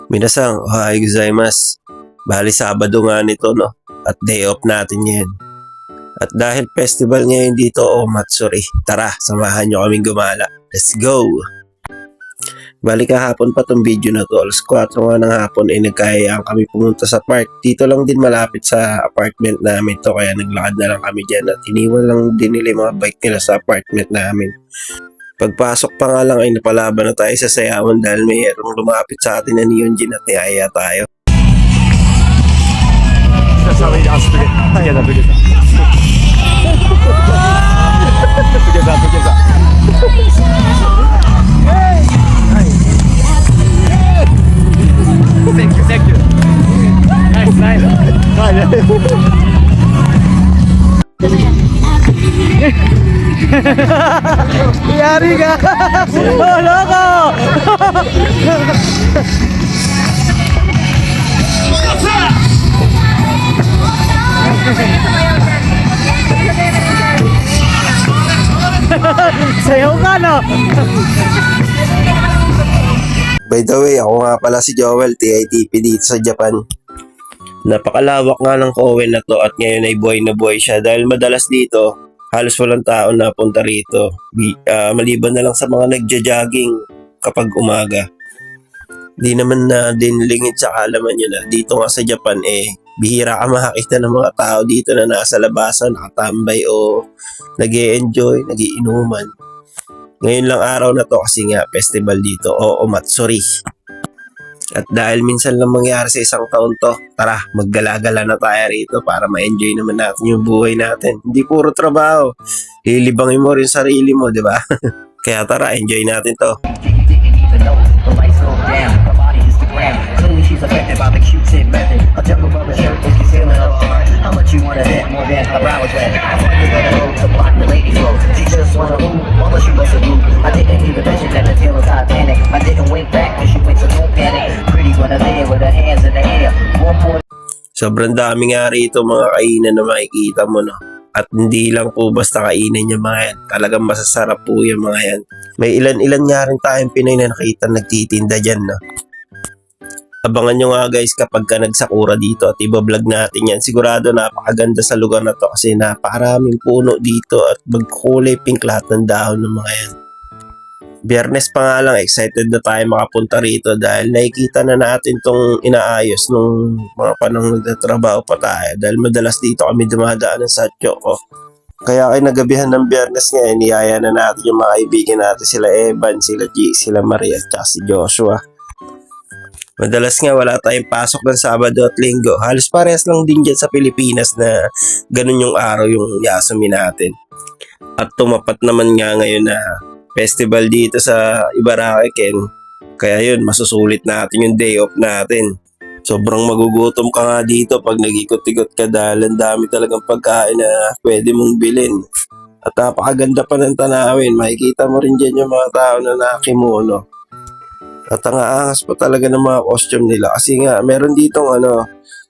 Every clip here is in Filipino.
Minasang, ohayo gozaimasu. Bali Sabado nga nito, no? At day off natin ngayon. At dahil festival ngayon dito o Matsuri, tara, samahan nyo kaming gumala. Let's go! Bali kahapon pa tong video na to, alas 4 nga ng hapon ay nagkahayaan kami pumunta sa park. Dito lang din malapit sa apartment namin to, kaya naglakad na lang kami dyan at iniwan lang din nila yung mga bike nila sa apartment namin. Pagpasok pa nga lang ay napalaban na tayo sa sayawan dahil mayroong lumapit sa atin na neon gin at niyaya tayo. Thank you. Nice. Yari ka! Oh, loko! Sayaw ka, no? By the way, ako nga pala si Joel, TITP dito sa Japan. Napakalawak nga ng Kowen na to at ngayon ay buhay na buhay siya dahil madalas dito, halos walang tao na punta rito. Maliban na lang sa mga nagja-jogging kapag umaga. Di naman na dinlingit sa kalaman nyo na dito nga sa Japan bihira ka makakita ng mga tao dito na nasa labasan, nakatambay o nag-e-enjoy, nagiinuman. Ngayon lang araw na to kasi nga festival dito o Matsuri. At dahil minsan lang mangyari sa isang taon to, tara maggala-gala na tayo rito para ma-enjoy naman natin yung buhay natin. Hindi puro trabaho, lilibangin mo rin sarili mo, di ba? Kaya tara, enjoy natin to. She's affected by the cute tip method. A jungle brother shirt is concealing her heart. How much you wanna hit more than her brow is wet? I find the better road to block the lady flow. She just wanna move, although she was a move. I didn't even mention that the tail was Titanic. I didn't wink back cause she went so don't panic. Pretty when I there with her hands in the air. One more. Sobrang dami nga rito mga kainan na makikita mo, no? At hindi lang po basta kainan yung mga yan. Talagang masasarap po yung mga yan. May ilan-ilan nga rin tayong Pinoy na nakita nagtitinda dyan, no? Abangan nyo nga guys kapag ka nagsakura dito at ibablog natin yan. Sigurado napakaganda sa lugar na to kasi napakaraming puno dito at magkulay pink lahat ng dahon ng mga yan. Biyernes pa nga lang, excited na tayo makapunta rito dahil nakikita na natin tong inaayos nung mga panahon nagtatrabaho pa tayo dahil madalas dito kami dumadaan ng Satchoko. Kaya kay nagabihan ng Biyernes ngayon, niyaya na natin yung mga kaibigan natin, sila Evan, sila G, sila Maria at si Joshua. Madalas nga wala tayong pasok ng Sabado at Linggo. Halos parehas lang din dyan sa Pilipinas na ganun yung araw yung Yasumi natin. At tumapat naman nga ngayon na festival dito sa Ibaraki, Ken. Kaya yun, masusulit natin yung day off natin. Sobrang magugutom ka nga dito pag nag-ikot-ikot ka dahil ang dami talagang pagkain na pwede mong bilhin. At napakaganda pa ng tanawin. Makikita mo rin dyan yung mga tao na nakakimono. At ang aangas pa talaga ng mga costume nila kasi nga meron ditong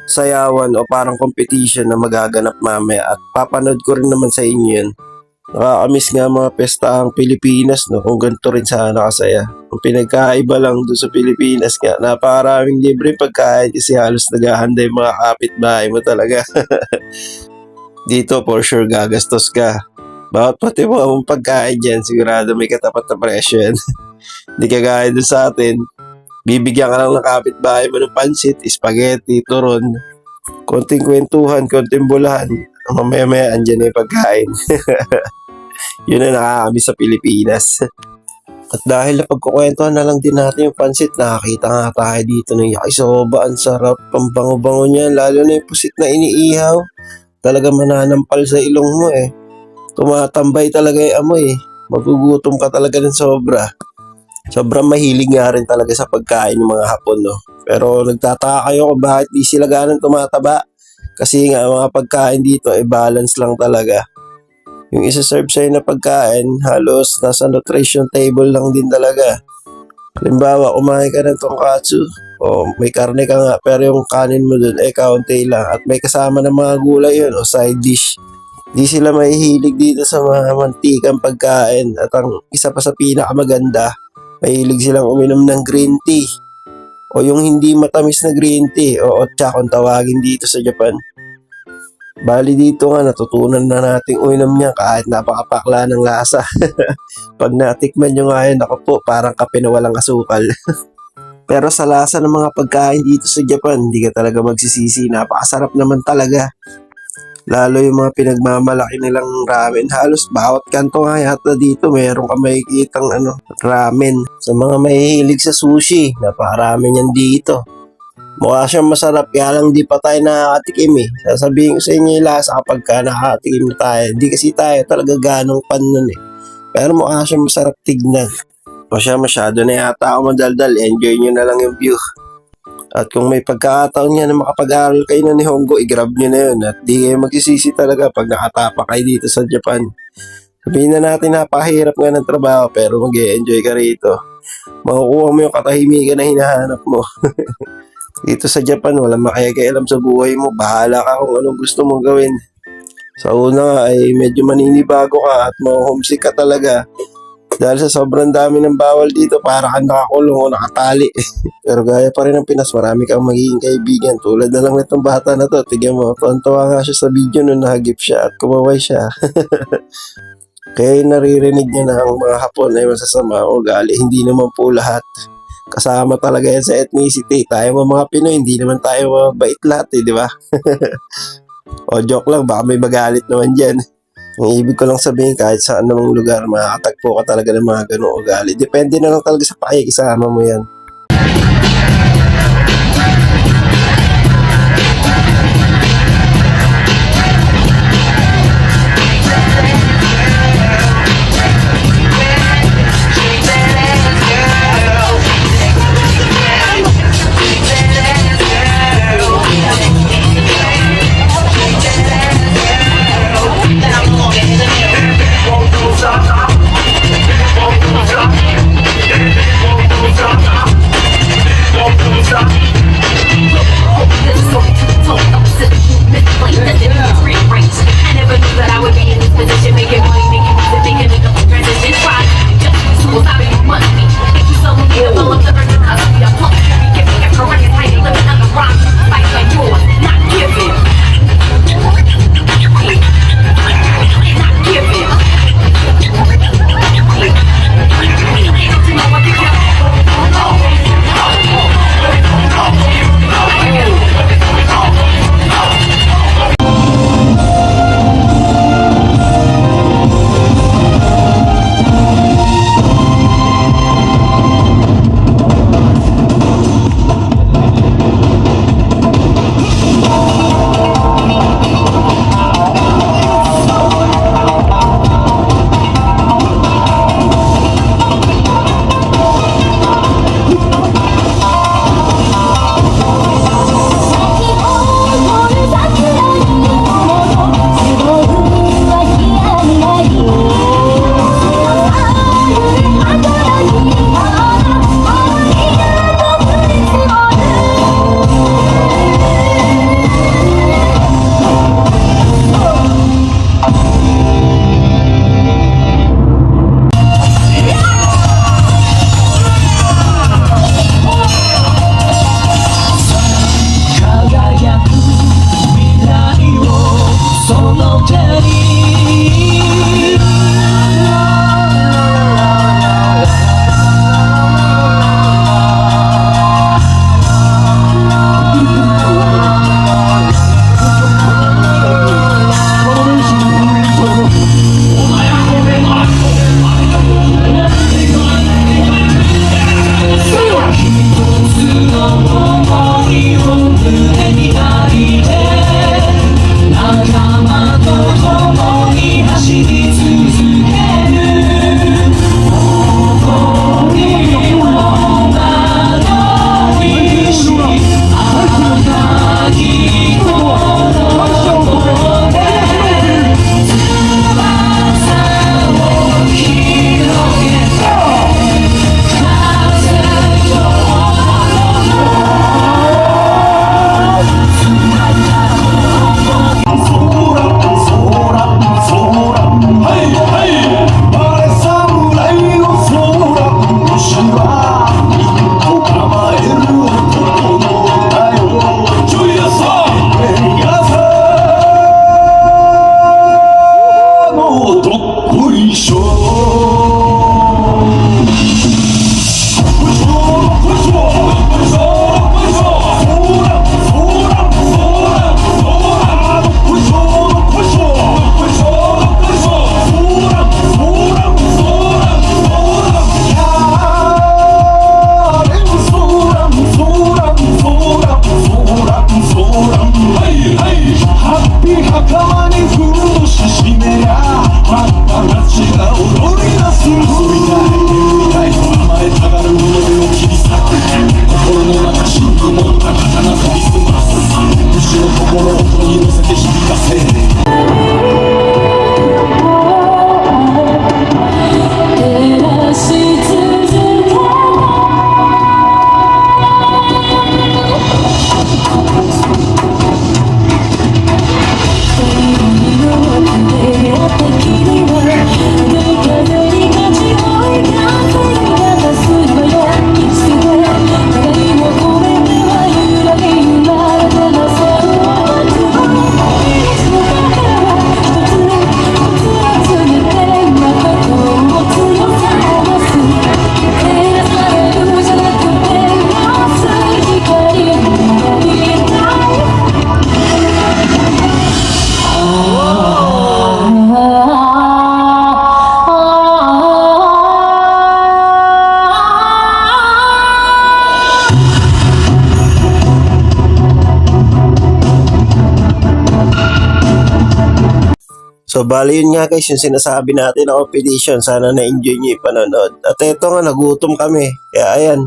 sayawan o parang competition na magaganap mamaya at papanood ko rin naman sa inyo yun. Nakakamiss nga mga pestahang Pilipinas, no, kung ganito rin sana kasaya. Kung pinagkaiba lang doon sa Pilipinas nga, napakaraming libre pagkain kasi halos naghahanda yung mga kapitbahay mo talaga. Dito for sure gagastos ka. Bawat pati mo ang pagkain dyan, sigurado may katapat na presyo yan. Hindi kagaya dun sa atin, bibigyan ka lang ng kapitbahay mo ng pansit, spaghetti, turon, konting kwentuhan, konting bulahan, mamaya-maya andyan na yung pagkain. Yun na nakakamiss sa Pilipinas. At dahil napagkukwentuhan na lang din natin yung pansit, nakakita nga tayo dito ng yakisoba. Ang sarap, pambango-bango niya, lalo na yung pusit na iniihaw. Talaga mananampal sa ilong mo Tumatambay talaga yung amoy Magugutom ka talaga ng sobra. Sobrang mahilig nga rin talaga sa pagkain ng mga Hapon, no? Pero nagtataka kayo kung bakit di sila ganun tumataba. Kasi nga mga pagkain dito balance lang talaga. Yung isa-serve sa'yo na pagkain, halos nasa nutrition table lang din talaga. Halimbawa, kumain ka ng tonkatsu, o may karne ka nga, pero yung kanin mo dun, kaunti lang. At may kasama ng mga gulay yun, o side dish. Di sila mahihilig dito sa mga mantikang pagkain. At ang isa pa sa pinakamaganda, mahilig silang uminom ng green tea. O yung hindi matamis na green tea o otcha kung tawagin dito sa Japan. Bali dito nga natutunan na nating uinom niya kahit napakapakla ng lasa. Pag natikman nyo nga yun, ako po parang kape na walang asukal. Pero sa lasa ng mga pagkain dito sa Japan, hindi ka talaga magsisisi. Napakasarap naman talaga. Lalo yung mga pinagmamalaki nilang ramen. Halos bawat kanto nga yata dito, meron ka makikitang ramen. Sa mga mahihilig sa sushi, napakarami niyan dito. Mukha siyang masarap, kaya lang di pa tayo nakakatikim eh. Sasabihin ko sa inyo yung lasa kapag ka nakakatikim na tayo. Hindi kasi tayo talaga ganong pan nun eh. Pero mukha siyang masarap tignan. O siya, masyado na yata ako madaldal. Enjoy nyo na lang yung view. At kung may pagkakataon nga na makapag-aral kayo na ni Hongo, i-grab nyo na yun. At di kayo magsisisi talaga pag nakatapa kayo dito sa Japan. Sabihin na natin napakahirap nga ng trabaho pero mag-e-enjoy ka rito. Makukuha mo yung katahimikan na hinahanap mo. Dito sa Japan, walang makikialam sa buhay mo. Bahala ka kung anong gusto mong gawin. Sa una nga ay medyo maninibago ka at ma-homesick ka talaga. Dahil sa sobrang dami ng bawal dito, para kang nakakulong o nakatali. Pero gaya pa rin ng Pinas, marami kang magiging kaibigan. Tulad na lang nitong bata na to. Tignan mo, tuwan-tuwa nga siya sa video nung nahagip siya at kumaway siya. Kaya yung naririnig niya na ang mga Hapon ay masasama o gali. Hindi naman po lahat. Kasama talaga yan sa ethnicity. Tayo mga Pinoy, hindi naman tayo mabait lahat di ba? O joke lang, baka may magalit naman dyan. Ang ibig ko lang sabihin, kahit sa anong lugar, makakatagpo ka talaga ng mga ganong ugali. Depende na lang talaga sa pakikisama mo yan. So, bali yun nga guys, yung sinasabi natin na competition. Sana na-enjoy nyo yung panonood. At eto nga, nagutom kami. Kaya ayan,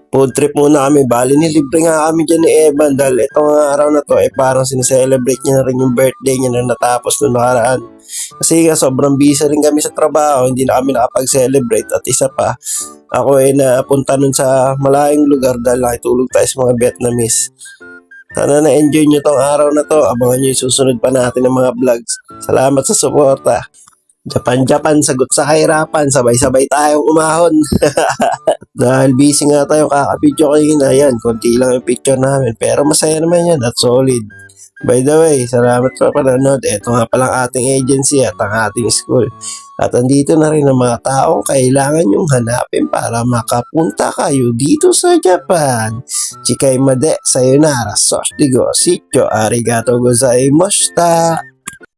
food trip muna kami. Bali, nilibre nga kami dyan ni Evan dahil itong araw na to, parang sineselebrate niya na rin yung birthday niya na natapos noong nakaraan. Kasi nga, sobrang busy rin kami sa trabaho. Hindi na kami nakapag-celebrate. At isa pa, ako napunta nun sa malayong lugar dahil nakitulog tayo sa mga Vietnamese. Sana na-enjoy nyo tong araw na to. Abangan nyo yung susunod pa natin ng mga vlogs. Salamat sa suporta. Japan, sagot sa kahirapan. Sabay-sabay tayong umahon. Dahil busy nga tayo kakapidyo kanina. Yan, konti lang yung picture namin. Pero masaya naman yan at solid. By the way, salamat sa panonood. Ito nga palang ating agency at ang ating school. At andito na rin ang mga taong kailangan yung hanapin para makapunta kayo dito sa Japan. Chikai made, sayonara, soshigo, sityo, arigato gozaimashita.